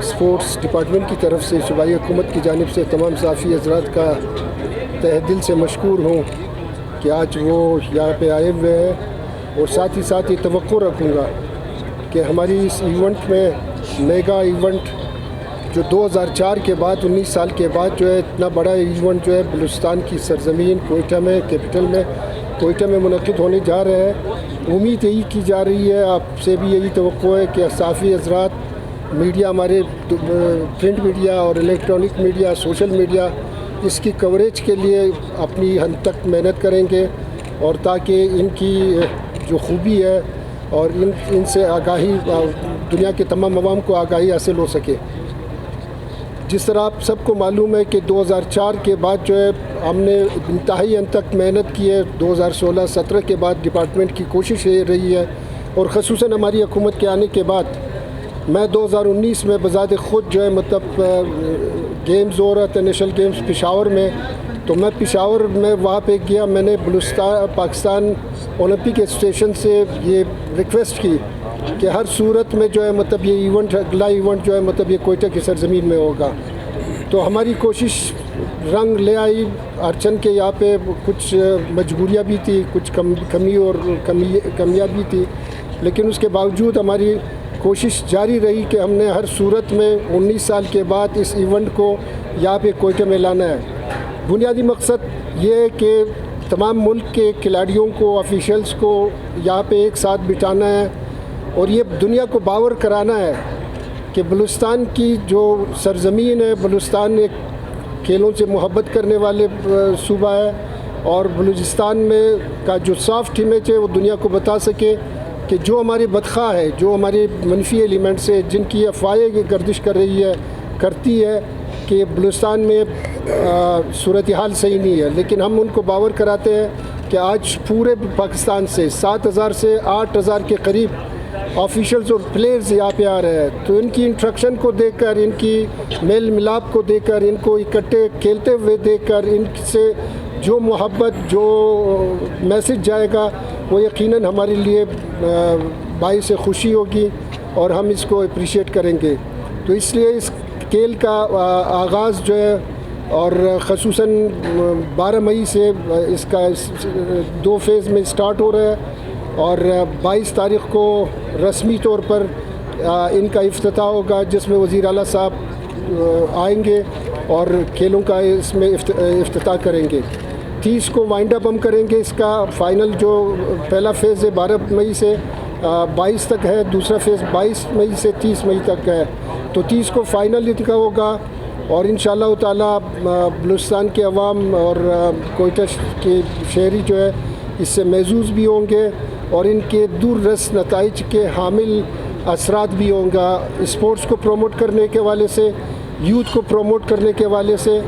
Sports department की तरफ से सूबाई हुकूमत की जानिब से तमाम सहाफ़ी हज़रात का तहे दिल से मशकूर हूँ कि आज वो यहाँ पे आए हुए हैं। और साथ ही साथ ये तवक्को रखूँगा कि हमारी इस इवेंट में मेगा इवेंट जो 2004 के बाद 19 साल के बाद जो है इतना बड़ा इवेंट जो है बलूचिस्तान की सरजमीन कोयटा में कैपिटल में कोयटा में मुनक़िद होने जा रहे हैं। उम्मीद यही की जा रही है, आपसे भी यही तवक्को है कि सहाफ़ी हज़रात, मीडिया, हमारे प्रिंट मीडिया और इलेक्ट्रॉनिक मीडिया, सोशल मीडिया इसकी कवरेज के लिए अपनी हद तक मेहनत करेंगे और ताकि इनकी जो खूबी है और इनसे आगाही दुनिया के तमाम अवाम को आगाही हासिल हो सके। जिस तरह आप सबको मालूम है कि 2004 के बाद जो है हमने इंतहाई अंत तक मेहनत की है। 2016-17 के बाद डिपार्टमेंट की कोशिश ये रही है और ख़ुसूसन हमारी हुकूमत के आने के बाद मैं 2019 में बज़ात ख़ुद जो है मतलब गेम्स हो रहा था, नेशनल गेम्स पेशावर में, तो मैं पेशावर में वहाँ पे गया। मैंने बलूचिस्तान पाकिस्तान ओलंपिक एसोसिएशन से ये रिक्वेस्ट की कि हर सूरत में जो है मतलब ये इवेंट, अगला इवेंट जो है मतलब ये कोयटा की सरजमीन में होगा। तो हमारी कोशिश रंग ले आई। अर्चन के यहाँ पे कुछ मजबूरियाँ भी थी, कुछ कमी और कमियाँ भी थी, लेकिन उसके बावजूद हमारी कोशिश जारी रही कि हमने हर सूरत में 19 साल के बाद इस इवेंट को यहाँ पे कोयटा में लाना है। बुनियादी मकसद ये है कि तमाम मुल्क के खिलाड़ियों को, ऑफिशियल्स को यहाँ पे एक साथ बिठाना है और ये दुनिया को बावर कराना है कि बलूचिस्तान की जो सरज़मीन है, बलूचिस्तान एक खेलों से मोहब्बत करने वाले सूबा है और बलूचिस्तान में का जो सॉफ्ट इमेज है वो दुनिया को बता सके कि जो हमारी बदखा है, जो हमारे मनफी एलिमेंट्स है, जिनकी अफवाहें गर्दिश करती है कि बलूचिस्तान में सूरत हाल सही नहीं है, लेकिन हम उनको बावर कराते हैं कि आज पूरे पाकिस्तान से 7,000 से 8,000 के करीब ऑफिशियल्स और प्लेयर्स यहाँ पे आ रहे हैं। तो इनकी इंट्रक्शन को देखकर, इनकी मेल मिलाप को देखकर, इनको इकट्ठे खेलते हुए देखकर, इनसे जो मोहब्बत, जो मैसेज जाएगा वो यकीनन हमारे लिए बाइस खुशी होगी और हम इसको अप्रिशिएट करेंगे। तो इसलिए इस खेल का आगाज़ जो है और ख़ुसूसन 12 मई से इसका 2 फेज़ में स्टार्ट हो रहा है और 22 तारीख़ को रस्मी तौर पर इनका इफ्तिताह होगा, जिसमें वज़ीर आला साहब आएंगे और खेलों का इसमें इफ्तिताह करेंगे। 30 को वाइंड अप हम करेंगे। इसका फ़ाइनल जो पहला फ़ेज़ है 12 मई से 22 तक है, दूसरा फ़ेज़ 22 मई से 30 मई तक है। तो 30 को फ़ाइनल इनका होगा और इंशाअल्लाह ताला बलूचिस्तान के अवाम और कोयटा के शहरी जो है इससे महजूज़ भी होंगे और इनके दूररस नताइज के हामिल असरात भी होंगे। स्पोर्ट्स को प्रमोट करने के वाले से, यूथ को प्रमोट करने के वाले से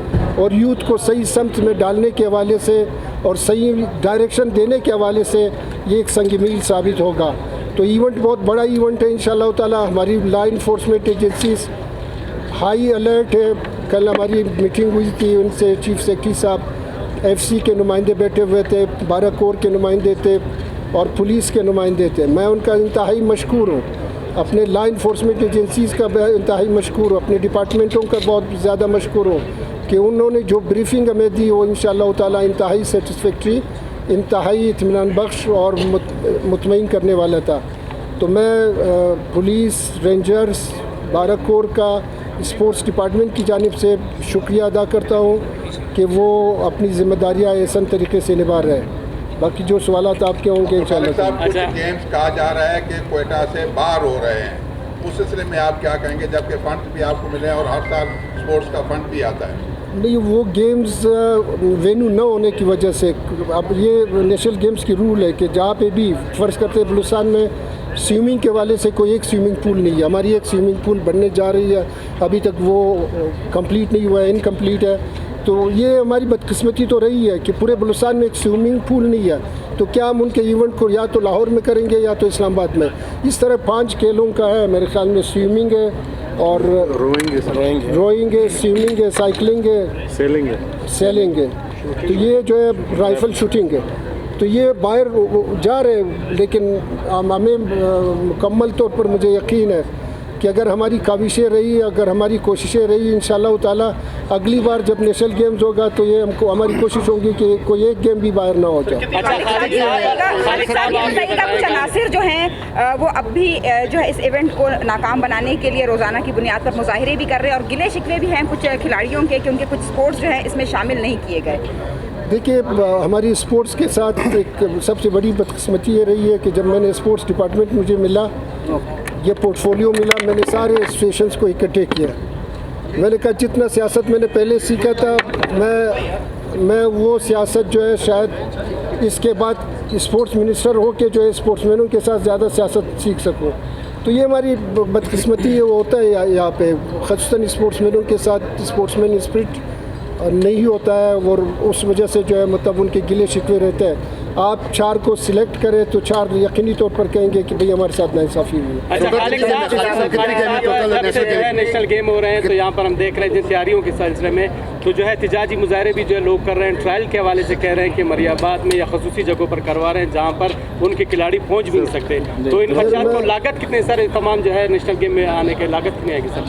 और यूथ को सही समत में डालने के हवाले से और सही डायरेक्शन देने के हवाले से ये एक संग मील साबित होगा। तो इवेंट बहुत बड़ा इवेंट है इंशाअल्लाह ताला। हमारी law enforcement agencies high alert है। कल हमारी मीटिंग हुई थी, उनसे चीफ सेक्रेटरी साहब, एफसी के नुमाइंदे बैठे हुए थे, 12 कोर के नुमाइंदे थे और पुलिस के नुमाइंदे थे। मैं उनका इंतहाई मशकूर हूँ, अपने लॉ इन्फोर्समेंट एजेंसीज़ का इंतहाई मशकूर हूँ, अपने डिपार्टमेंटों का बहुत ज़्यादा मशकूर हूँ कि उन्होंने जो ब्रीफिंग हमें दी वो इंशाअल्लाह ताला इंतहाई सेटिस्फैक्ट्री, इंतहाई इत्मीनान बख्श और मुतमईन करने वाला था। तो मैं पुलिस, रेंजर्स, 12 कोर का, स्पोर्ट्स डिपार्टमेंट की जानिब से शुक्रिया अदा करता हूँ कि वो अपनी ज़िम्मेदारियाँ ऐसा तरीके से निभा रहे हैं। बाकी जो सवालात आपके होंगे इंशाअल्लाह। अच्छा, गेम्स कहा जा रहा है कि कोयटा से बाहर हो रहे हैं, उस सिलसिले में आप क्या कहेंगे, जबकि फंड भी आपको मिले और हर साल स्पोर्ट्स का फंड भी आता है? नहीं, वो गेम्स वेन्यू न होने की वजह से, अब ये नेशनल गेम्स की रूल है कि जहाँ पे भी फ़र्ज़ करते हैं बलूचिस्तान में स्विमिंग के वाले से कोई एक स्विमिंग पूल नहीं है। हमारी एक स्विमिंग पूल बनने जा रही है, अभी तक वो कंप्लीट नहीं हुआ है, इनकम्प्लीट है। तो ये हमारी बदकिस्मती तो रही है कि पूरे बलूचिस्तान में एक स्विमिंग पूल नहीं है। तो क्या हम उनके इवेंट को या तो लाहौर में करेंगे या तो इस्लामाबाद में। इस तरह 5 खेलों का है मेरे ख्याल में, स्विमिंग है और रोइंग है, स्विमिंग है, साइकिलिंग है, सेलिंग है। तो ये जो है राइफ़ल शूटिंग है। तो ये बाहर जा रहे हैं, लेकिन हमें मुकम्मल तौर पर मुझे यकीन है कि अगर हमारी काविशें रही, अगर हमारी कोशिशें रही, इंशाअल्लाह ताला अगली बार जब नेशनल गेम्स होगा तो ये हमको हमारी कोशिश होगी कि कोई एक गेम भी बाहर ना हो जाए। कुछ अनासिर जो हैं वो अब भी जो है इस इवेंट को नाकाम बनाने के लिए रोज़ाना की बुनियाद पर मुजाहिरे भी कर रहे हैं और गिले शिकवे भी हैं कुछ खिलाड़ियों के कि उनके कुछ स्पोर्ट्स जो हैं इसमें शामिल नहीं किए गए। देखिए, हमारी स्पोर्ट्स के साथ एक सबसे बड़ी बदकिस्मती ये रही है कि जब मैंने स्पोर्ट्स डिपार्टमेंट मुझे मिला, ये पोर्टफोलियो मिला, मैंने सारे एसोसिएशंस को इकट्ठे किया। मैंने कहा जितना सियासत मैंने पहले सीखा था, मैं वो सियासत जो है शायद इसके बाद स्पोर्ट्स मिनिस्टर हो के जो है स्पोर्ट्समैनों के साथ ज़्यादा सियासत सीख सकूं। तो ये हमारी बदकिस्मती है, वो होता है यहाँ पे ख़ासतन स्पोर्ट्समैनों के साथ स्पोर्ट्समैन स्पिरिट नहीं होता है और उस वजह से जो है मतलब उनके गिले शिकवे रहते हैं। आप 4 को सिलेक्ट करें तो 4 यकीनी तौर पर कहेंगे कि भाई हमारे साथ नाइंसाफ़ी हुई। नेशनल गेम हो रहे हैं तो यहाँ पर हम देख रहे हैं जिन तैयारियों के सिलसिले में तो जो है एहतजाजी मुजाहरे भी जो है लोग कर रहे हैं। ट्रायल के हवाले से कह रहे हैं कि मरियाबाद में या खसूसी जगहों पर करवा रहे हैं जहाँ पर उनके खिलाड़ी पहुँच भी नहीं सकते। तो इन खर्चात को लागत कितने सर तमाम जो है नेशनल गेम में आने के लागत कितनी आएगी सर?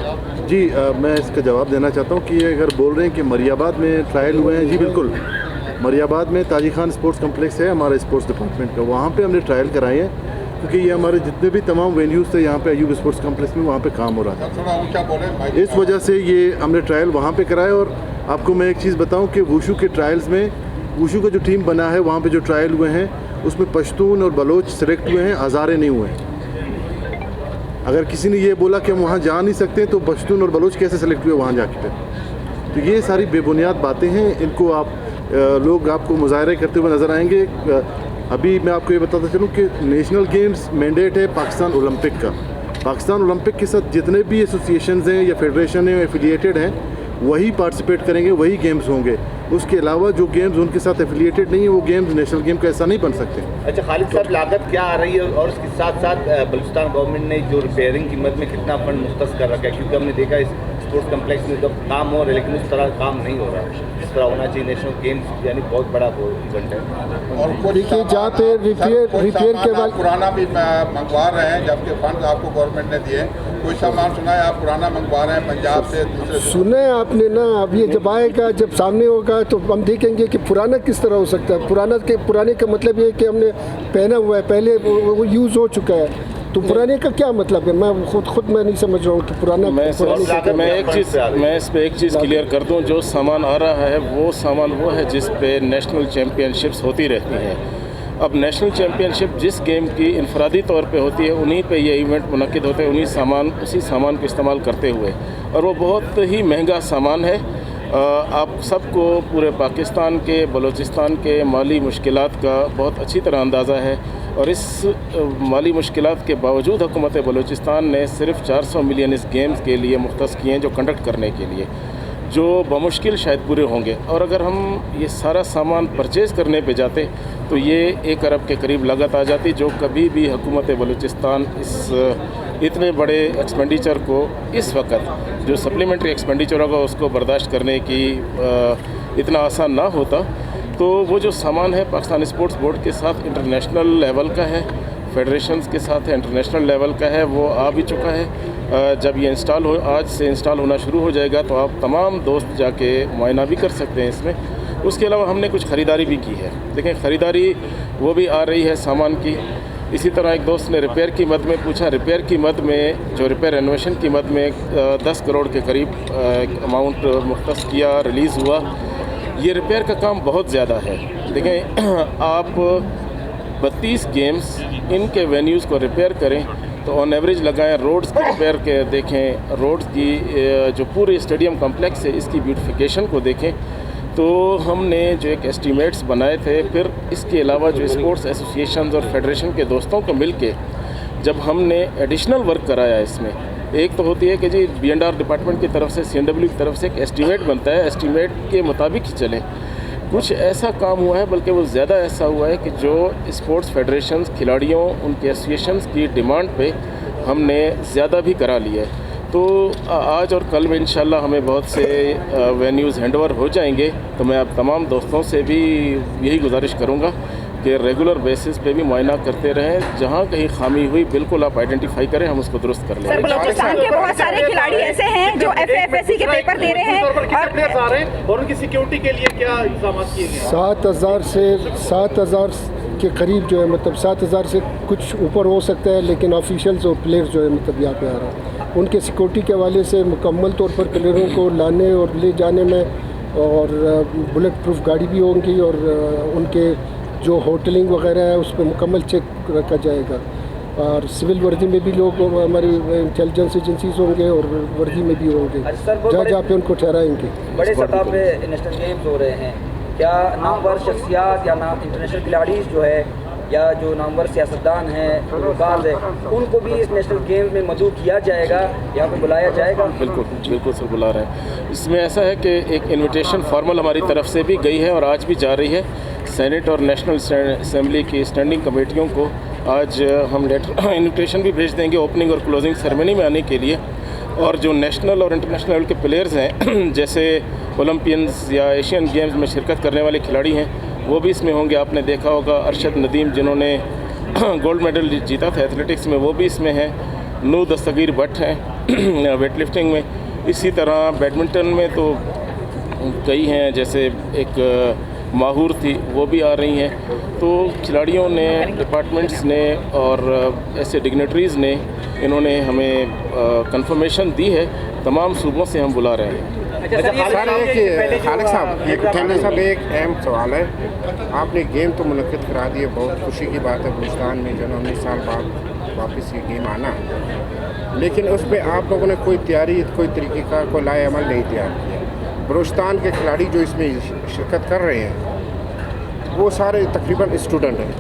जी मैं इसका जवाब देना चाहता हूँ कि अगर बोल रहे हैं कि मरियाबाद में ट्रायल हुए हैं, जी बिल्कुल। मरियाबाद में ताजी खान स्पोर्ट्स कम्प्लेक्स है हमारे स्पोर्ट्स डिपार्टमेंट का, वहाँ पे हमने ट्रायल कराए हैं क्योंकि ये हमारे जितने भी तमाम वेन्यूज़ थे यहाँ पे अयूब स्पोर्ट्स कम्प्लेक्स में वहाँ पे काम हो रहा था। इस वजह से ये हमने ट्रायल वहाँ पे कराए। और आपको मैं एक चीज़ बताऊँ कि वुशु के ट्रायल्स में वुशु का जो टीम बना है वहाँ पर जो ट्रायल हुए हैं उसमें पश्तून और बलोच सेलेक्ट हुए हैं, हज़ारे नहीं हुए हैं। अगर किसी ने ये बोला कि हम वहाँ जा नहीं सकते तो पश्तून और बलोच कैसे सेलेक्ट हुए वहाँ जाके? तो ये सारी बेबुनियाद बातें हैं, इनको आप लोग आपको मुजाहरे करते हुए नज़र आएंगे। अभी मैं आपको ये बताता चलूँ कि नेशनल गेम्स मैंडेट है पाकिस्तान ओलंपिक का। पाकिस्तान ओलंपिक के साथ जितने भी एसोसिएशंस हैं या फेडरेशन हैं एफिलिएटेड हैं वही पार्टिसिपेट करेंगे, वही गेम्स होंगे। उसके अलावा जो गेम्स उनके साथ एफिलिएटेड नहीं है वो गेम्स नेशनल गेम का ऐसा नहीं बन सकते। अच्छा खालिद साहब, लागत क्या आ रही है और उसके साथ साथ बलूचिस्तान गवर्नमेंट ने जो रिपेयरिंग की मद में कितना फंड मुख्तस कर रखा है? क्योंकि हमने देखा इस स्पोर्ट्स कम्प्लेक्स में जब काम हो रहा है लेकिन उस तरह काम नहीं हो रहा जिस तरह होना चाहिए। नेशनल गेम्स यानी बहुत बड़ा इवेंट है। और देखिए जहाँ पे रिपेयर के बाद पुराना भी मंगवा रहे हैं जबकि फंड आपको गवर्नमेंट ने दिए। कोई सामान सुना है आप पुराना मंगवा रहे हैं पंजाब से दूसरे? सुने आपने ना, अब ये जब आएगा जब सामने होगा तो हम देखेंगे कि पुराना किस तरह हो सकता है। पुराने का मतलब ये है कि हमने पहना हुआ है, पहले वो यूज़ हो चुका है, तो पुराने का क्या मतलब है? मैं खुद मैं नहीं समझ रहा हूँ कि पुराना। मैं इस पे एक चीज़ क्लियर कर दूँ, जो सामान आ रहा है वो सामान वो है जिस पे नेशनल चैम्पियनशिप्स होती रहती हैं। अब नेशनल चैम्पियनशिप जिस गेम की इनफरादी तौर पे होती है उन्हीं पे ये इवेंट मुनक्किद होते हैं, उसी सामान को इस्तेमाल करते हुए, और वो बहुत ही महंगा सामान है। आप सबको पूरे पाकिस्तान के बलूचिस्तान के माली मुश्किलात का बहुत अच्छी तरह अंदाज़ा है और इस माली मुश्किलात के बावजूद हुकूमत बलूचिस्तान ने सिर्फ 400 मिलियन इस गेम्स के लिए मुख्तस किए हैं जो कंडक्ट करने के लिए, जो बमुश्किल शायद पूरे होंगे। और अगर हम ये सारा सामान परचेज़ करने पे जाते तो ये 1 अरब के करीब लागत आ जाती, जो कभी भी हुकूमत बलूचिस्तान इस इतने बड़े एक्सपेंडिचर को इस वक्त जो सप्लीमेंट्री एक्सपेंडिचर होगा उसको बर्दाश्त करने की इतना आसान ना होता। तो वो जो सामान है पाकिस्तान स्पोर्ट्स बोर्ड के साथ इंटरनेशनल लेवल का है, फेडरेशंस के साथ है, इंटरनेशनल लेवल का है, वो आ भी चुका है। जब ये आज से इंस्टॉल होना शुरू हो जाएगा तो आप तमाम दोस्त जाके मुआयना भी कर सकते हैं इसमें। उसके अलावा हमने कुछ ख़रीदारी भी की है। देखें, ख़रीदारी वो भी आ रही है सामान की। इसी तरह एक दोस्त ने रिपेयर की मद में पूछा, रिपेयर की मद में जो रिपेयर रेनोवेशन की मद में 10 करोड़ के करीब अमाउंट मुख्तस किया, रिलीज़ हुआ। ये रिपेयर का काम बहुत ज़्यादा है। देखें, आप 32 गेम्स इनके वेन्यूज़ को रिपेयर करें तो ऑन एवरेज लगाएं, रोड्स की रिपेयर के देखें, रोड्स की जो पूरे स्टेडियम कम्प्लेक्स है इसकी ब्यूटिफिकेशन को देखें। तो हमने जो एक एस्टीमेट्स बनाए थे, फिर इसके अलावा जो स्पोर्ट्स एसोसिएशंस और फेडरेशन के दोस्तों को मिलके जब हमने एडिशनल वर्क कराया इसमें, एक तो होती है कि जी B&R डिपार्टमेंट की तरफ से CNW की तरफ से एक एस्टीमेट बनता है, एस्टीमेट के मुताबिक ही चलें। कुछ ऐसा काम हुआ है, बल्कि वो ज़्यादा ऐसा हुआ है कि जो स्पोर्ट्स फेडरेशंस, खिलाड़ियों, उनके एसोसिएशंस की डिमांड पे हमने ज़्यादा भी करा लिया है। तो आज और कल में इंशाल्लाह हमें बहुत से वेन्यूज़ हैंडओवर हो जाएंगे। तो मैं अब तमाम दोस्तों से भी यही गुजारिश करूँगा कि रेगुलर बेसिस पे भी मुआयना करते रहें, जहाँ कहीं खामी हुई बिल्कुल आप आइडेंटिफाई करें, हम उसको दुरुस्त कर सर, लेंगे। बलूचिस्तान के बहुत सारे खिलाड़ी ऐसे हैं जो FAFSC के पेपर दे रहे हैं और उनकी सिक्योरिटी के लिए क्या इंतजाम किए गए? 7,000 के करीब जो है, मतलब 7,000 से कुछ ऊपर हो सकता है, लेकिन ऑफिशियल्स और प्लेयर्स जो है मतलब यहाँ पे आ रहा है, उनके सिक्योरिटी के हवाले से मुकम्मल तौर पर प्लेयरों को लाने और ले जाने में, और बुलेट प्रूफ गाड़ी भी होंगी, और उनके जो होटलिंग वगैरह है उस पर मुकम्मल चेक रखा जाएगा, और सिविल वर्दी में भी लोग हमारी इंटेलिजेंस एजेंसीज होंगे और वर्दी में भी होंगे, जहाँ जहाँ पे उनको ठहराएंगे। बड़े सतह पे नेशनल गेम्स हो रहे हैं, क्या नामवर शख्सियात या इंटरनेशनल खिलाड़ी जो है या जो नामवर सियासतदान हैं, गुलबाज है, उनको भी इस नेशनल गेम्स में मदऊ किया जाएगा, यहाँ पे बुलाया जाएगा? बिल्कुल बिल्कुल सर, बुला रहे हैं। इसमें ऐसा है कि एक इनविटेशन फॉर्मल हमारी तरफ से भी गई है और आज भी जा रही है। सेनेट और नेशनल असेंबली की स्टैंडिंग कमेटियों को आज हम लेटर इन्विटेशन भी भेज देंगे ओपनिंग और क्लोजिंग सेरेमनी में आने के लिए। और जो नेशनल और इंटरनेशनल लेवल के प्लेयर्स हैं जैसे ओलंपियंस या एशियन गेम्स में शिरकत करने वाले खिलाड़ी हैं, वो भी इसमें होंगे। आपने देखा होगा अरशद नदीम जिन्होंने गोल्ड मेडल जीता था एथलेटिक्स में, वो भी इसमें हैं। नू दस्तगीर भट्ट हैं वेट लिफ्टिंग में। इसी तरह बैडमिंटन में तो कई हैं, जैसे एक माहूर थी, वो भी आ रही हैं। तो खिलाड़ियों ने, डिपार्टमेंट्स ने और ऐसे डिग्नेटरीज़ ने इन्होंने हमें कंफर्मेशन दी है। तमाम सूबों से हम बुला रहे हैं। सर खालिद साहब, एक अहम सवाल है। आपने गेम तो मुनक्किद करा दिए, बहुत खुशी की बात है बलूचिस्तान में जो 19 साल बाद वापस ये गेम आना, लेकिन उस पर आप लोगों ने कोई तैयारी, कोई तरीके का कोई लाए अमल नहीं तैयार किया। बलूचिस्तान के खिलाड़ी जो इसमें शिरकत कर रहे हैं वो सारे तकरीबन स्टूडेंट हैं,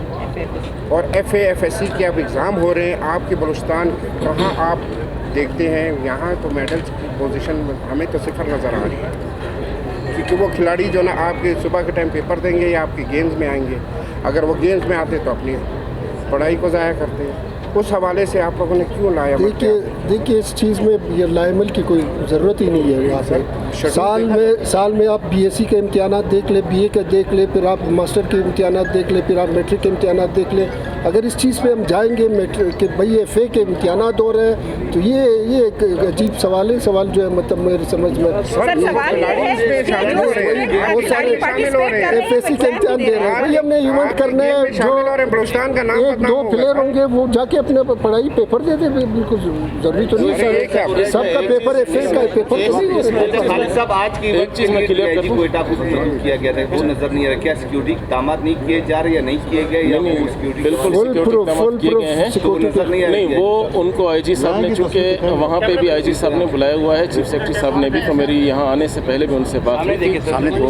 और FAFSC के अब एग्ज़ाम हो रहे हैं। आपके बलूचिस्तान कहाँ आप देखते हैं, यहाँ तो मेडल्स की पोजीशन हमें तो सिफर नज़र आ रही है, क्योंकि वो खिलाड़ी जो ना आपके सुबह के टाइम पेपर देंगे या आपके गेम्स में आएंगे, अगर वो गेम्स में आते तो अपनी पढ़ाई को ज़ाया करते हैं। उस हवाले से आप लोगों ने क्यों लाया? देखिए इस चीज़ में ये लाएमल की कोई ज़रूरत ही नहीं है। यहाँ पे साल में आप BSc के इम्तिहानात देख ले, BA के देख ले, फिर आप मास्टर के इम्तिहानात देख ले, फिर आप मैट्रिक के इम्तिहानात देख ले। अगर इस चीज़ पे हम जाएंगे मैट्रिक के भाई FA के इम्तिहानात हो रहे हैं, तो ये एक अजीब सवाल है। सवाल जो है मतलब मेरी समझ में सवाल ये है कि बहुत सारे FAC के इम्तिहान दे रहे हैं। भाई हमने इवेंट करने हैं, जो 1-2 प्लेयर होंगे वो जाके अपने पढ़ाई पेपर दे दे, बिल्कुल जरूरी तो नहीं है सबका पेपर FA का पेपर तो नहीं है। साहब, आज की एक चीज़ मैं क्लियर कर दूं, क्वेटा को किया गया था, वो नजर नहीं आ रहा। क्या सिक्योरिटी इकदाम नहीं किए जा रहे या नहीं किए गए, या वो सिक्योरिटी बिल्कुल सिक्योरिटी इकदाम किए गए हैं। नहीं, वो उनको IG साहब ने, चूँकि वहाँ पे भी IG साहब ने बुलाया हुआ है, चीफ सेक्रेटरी साहब ने भी, तो मेरी यहाँ आने से पहले भी उनसे बात हुई थी। वो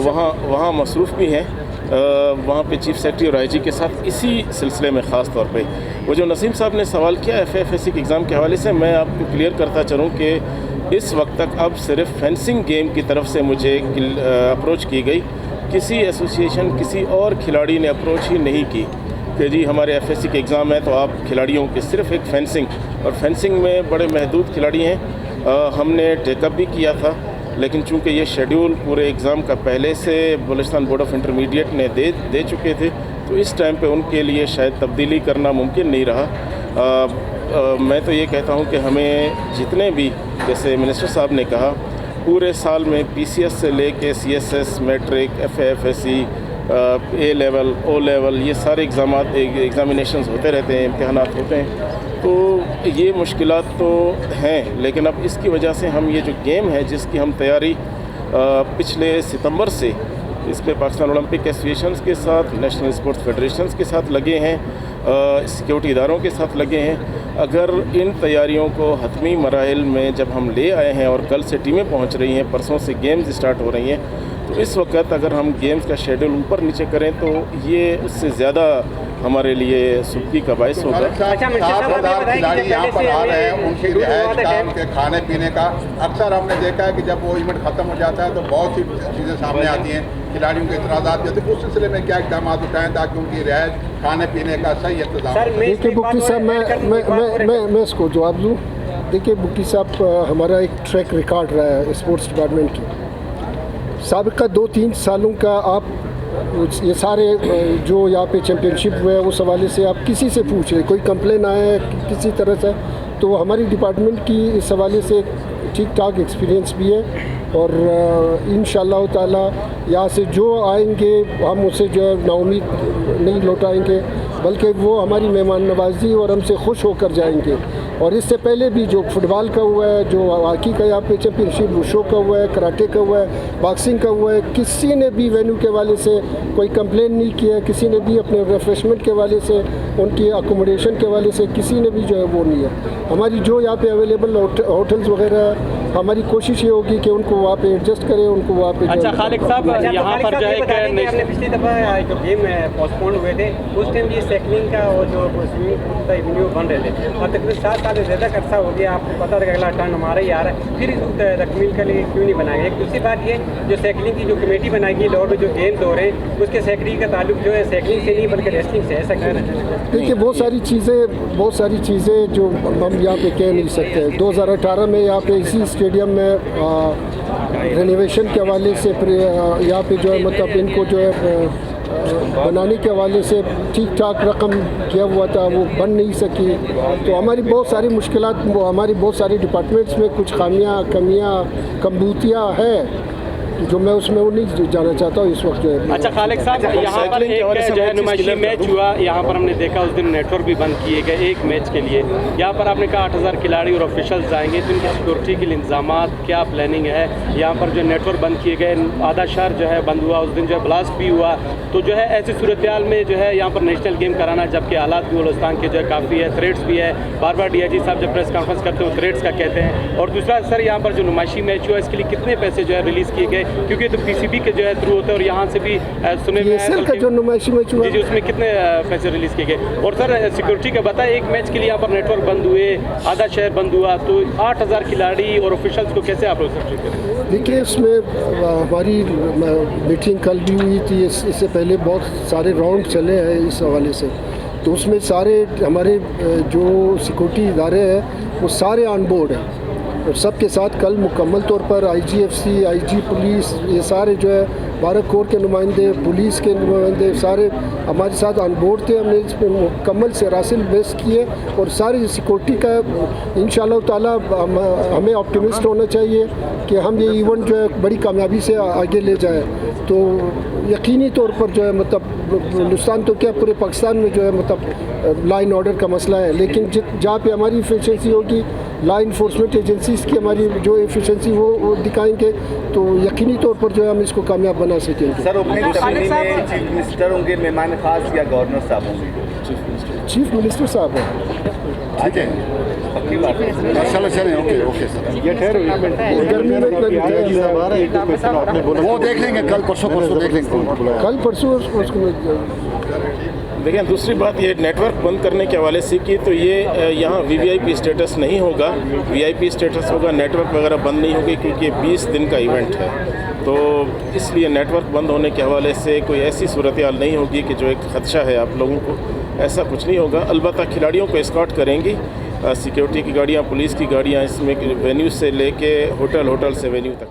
वहाँ मसरूफ़ भी हैं, वहाँ पे चीफ सेक्रेटरी और IG के साथ इसी सिलसिले में ख़ास तौर पे। वो जो नसीम साहब ने सवाल किया FAFSC के एग्ज़ाम के हवाले से, मैं आपको क्लियर करता चलूँ कि इस वक्त तक अब सिर्फ फेंसिंग गेम की तरफ से मुझे अप्रोच की गई, किसी एसोसिएशन, किसी और खिलाड़ी ने अप्रोच ही नहीं की कि जी हमारे FAFSC के एग्ज़ाम है तो आप खिलाड़ियों के, सिर्फ एक फेंसिंग, और फेंसिंग में बड़े महदूद खिलाड़ी हैं। हमने टेकअप भी किया था, लेकिन चूंकि ये शेड्यूल पूरे एग्ज़ाम का पहले से बलूचिस्तान बोर्ड ऑफ इंटरमीडिएट ने दे चुके थे, तो इस टाइम पे उनके लिए शायद तब्दीली करना मुमकिन नहीं रहा। मैं तो ये कहता हूँ कि हमें जितने भी, जैसे मिनिस्टर साहब ने कहा, पूरे साल में PCS से लेके CSS, matric, FAFSC, A level, O level, ये सारे एग्ज़ामिनेशंस होते रहते हैं, इम्तहानात होते हैं। तो ये मुश्किलात तो हैं, लेकिन अब इसकी वजह से हम ये जो गेम है जिसकी हम तैयारी पिछले सितंबर से इस पे पाकिस्तान ओलंपिक एसोसिएशंस के साथ, नेशनल स्पोर्ट्स फेडरेशंस के साथ लगे हैं, सिक्योरिटी इदारों के साथ लगे हैं। अगर इन तैयारियों को हतमी मराहिल में जब हम ले आए हैं और कल से टीमें पहुंच रही हैं, परसों से गेम्स स्टार्ट हो रही हैं, तो इस वक्त अगर हम गेम्स का शेड्यूल ऊपर नीचे करें तो ये उससे ज़्यादा हमारे लिए सुखी का बायस होगा। 7,000 खिलाड़ी यहाँ पर आ रहे हैं, उनकी रिहाइश का, उनके खाने पीने का, अक्सर हमने देखा है कि जब वो इवेंट ख़त्म हो जाता है तो बहुत सी चीज़ें सामने आती हैं, खिलाड़ियों के इतराज़ात जैसे, उस सिलसिले में क्या इक़दाम उठाएँ ताकि उनकी रिहाइश, खाने पीने का सही इंतजाम। देखिए बुकी साहब, मैं इसको जवाब दूँ। देखिए बुकी साहब, हमारा एक ट्रैक रिकॉर्ड रहा है स्पोर्ट्स डिपार्टमेंट की, साबिक़ा 2-3 सालों का। आप ये सारे जो यहाँ पे चैम्पियनशिप हुए उस हवाले से आप किसी से पूछ रहे, कोई कंप्लेन आया है किसी तरह से, तो हमारी डिपार्टमेंट की इस हवाले से ठीक ठाक एक्सपीरियंस भी है। और इंशाअल्लाह ताला यहाँ से जो आएंगे हम उसे जो है नाउमीद नहीं लौटाएंगे, बल्कि वो हमारी मेहमान नवाजी और हमसे खुश होकर जाएंगे। और इससे पहले भी जो फुटबॉल का हुआ है, जो हॉकी का यहाँ पे चैम्पियनशिप, वुशो का हुआ है, कराटे का हुआ है, बॉक्सिंग का हुआ है, किसी ने भी वेन्यू के वाले से कोई कंप्लेन नहीं किया, किसी ने भी अपने रिफ्रेशमेंट के वाले से, उनकी अकोमोडेशन के वाले से किसी ने भी जो है वो नहीं है। हमारी जो यहाँ पे अवेलेबल होटल्स वगैरह, हमारी कोशिश ये होगी कि उनको वहाँ पे एडजस्ट करें, उनको वहाँ पे। अच्छा खालिक साहब, यहाँ पर जो है आपने पिछली दफ़ा जो गेम पोस्टपोन हुए थे उस टाइम ये साइकिलिंग का और जो स्विमिंग पूल का वेन्यू बन रहे थे, और तकरीबन 7 साल से ज़्यादा अर्सा हो गया, आपको पता था कि अगला टर्न हमारा ही आ रहा है, फिर तकमील के लिए क्यों नहीं बनाया। एक दूसरी बात ये, जो साइकिलिंग की जो कमेटी बनाएगी लाहौर में जो गेम्स हो रहे हैं उसके साइकिलिंग का ताल्लुक जो है साइकिलिंग से नहीं बल्कि रेसलिंग से, ऐसा कहना है। देखिए बहुत सारी चीज़ें जो हम यहाँ पे कह नहीं सकते। 2018 में यहाँ पे इसी स्टेडियम में रेनोवेशन के हवाले से यहाँ पे जो है मतलब इनको जो है बनाने के हवाले से ठीक ठाक रकम किया हुआ था, वो बन नहीं सकी। तो हमारी बहुत सारी मुश्किलात, हमारी बहुत सारी डिपार्टमेंट्स में कुछ खामियां, कमियां, कमबूतियाँ है जो मैं उसमें वो नहीं जाना चाहता हूँ इस वक्त जो है। अच्छा खालिक साहब, यहाँ पर एक जो है नुमाइशी मैच हुआ, यहाँ पर हमने देखा उस दिन नेटवर्क भी बंद किए गए एक मैच के लिए। यहाँ पर आपने कहा 8000 खिलाड़ी और ऑफिशियल्स जाएंगे, तो इनकी सिक्योरिटी के लिए इंतजाम क्या प्लानिंग है? यहाँ पर जो नेटवर्क बंद किए गए, आधा शहर जो है बंद हुआ, उस दिन जो है ब्लास्ट भी हुआ, तो जो है ऐसी सूरत हाल में जो है यहाँ पर नेशनल गेम कराना, जबकि हालात भी बलूचिस्तान के जो है काफ़ी है, थ्रेट्स भी है, बार बार DIG साहब जब प्रेस कॉन्फ्रेंस करते हैं थ्रेट्स का कहते हैं। और दूसरा सर, यहाँ पर जो नुमाइशी मैच हुआ इसके लिए कितने पैसे जो है रिलीज़ किए गए, क्योंकि तो PCB के जो है थ्रू होता है और यहाँ से भी सुने में का जो नुमाइशी मैच हुआ जी उसमें कितने पैसे रिलीज़ किए गए? और सर सिक्योरिटी का बताया, एक मैच के लिए यहाँ पर नेटवर्क बंद हुए, आधा शहर बंद हुआ, तो 8000 खिलाड़ी और ऑफिशियल्स को कैसे आप लोग सब्सिडी करें? देखिए इसमें हमारी मीटिंग कल भी हुई थी, इससे पहले बहुत सारे राउंड चले हैं इस हवाले से, तो उसमें सारे हमारे जो सिक्योरिटी इदारे हैं वो सारे ऑन बोर्ड हैं और सबके साथ कल मुकम्मल तौर पर IGFC, IG पुलिस, ये सारे जो है 12 कोर के नुमाइंदे, पुलिस के नुमाइंदे सारे हमारे साथ ऑन बोर्ड थे। हमने इस पर मुकम्मल से रासिल बेस किए और सारी सिक्योरिटी का इंशाअल्लाह ताला हमें ऑप्टिमिस्ट होना चाहिए कि हम ये इवेंट जो है बड़ी कामयाबी से आगे ले जाए। तो यकीनी तौर पर जो है मतलब हिंदुस्तान तो क्या पूरे पाकिस्तान में जो है मतलब लॉ एंड ऑर्डर का मसला है, लेकिन जहाँ पे हमारी एफिशिएंसी होगी, लॉ इन्फोर्समेंट एजेंसीज़ की हमारी जो एफिशिएंसी वो दिखाएंगे तो यकीनी तौर पर जो है हम इसको कामयाब बना सकेंगे। सर ओपनिंग सेरेमनी में चीफ मिनिस्टर होंगे, मेहमान खास या गवर्नर साहब होंगे? चीफ मिनिस्टर साहब हैं। ठीक है, पक्की बात है। चलो ओके सर, ये गर्मी में वो देख लेंगे कल परसों देख लेंगे, कल परसों उसको। देखिए दूसरी बात, ये नेटवर्क बंद करने के हवाले से की, तो ये यहाँ VVIP स्टेटस नहीं होगा, VIP स्टेटस होगा, नेटवर्क वगैरह बंद नहीं होगी क्योंकि 20 दिन का इवेंट है। तो इसलिए नेटवर्क बंद होने के हवाले से कोई ऐसी सूरत हाल नहीं होगी कि जो एक ख़दशा है आप लोगों को, ऐसा कुछ नहीं होगा। अलबत्ता खिलाड़ियों को एस्कॉर्ट करेंगी सिक्योरिटी की गाड़ियाँ, पुलिस की गाड़ियाँ, इसमें वेन्यू से लेके होटल से वेन्यू तक।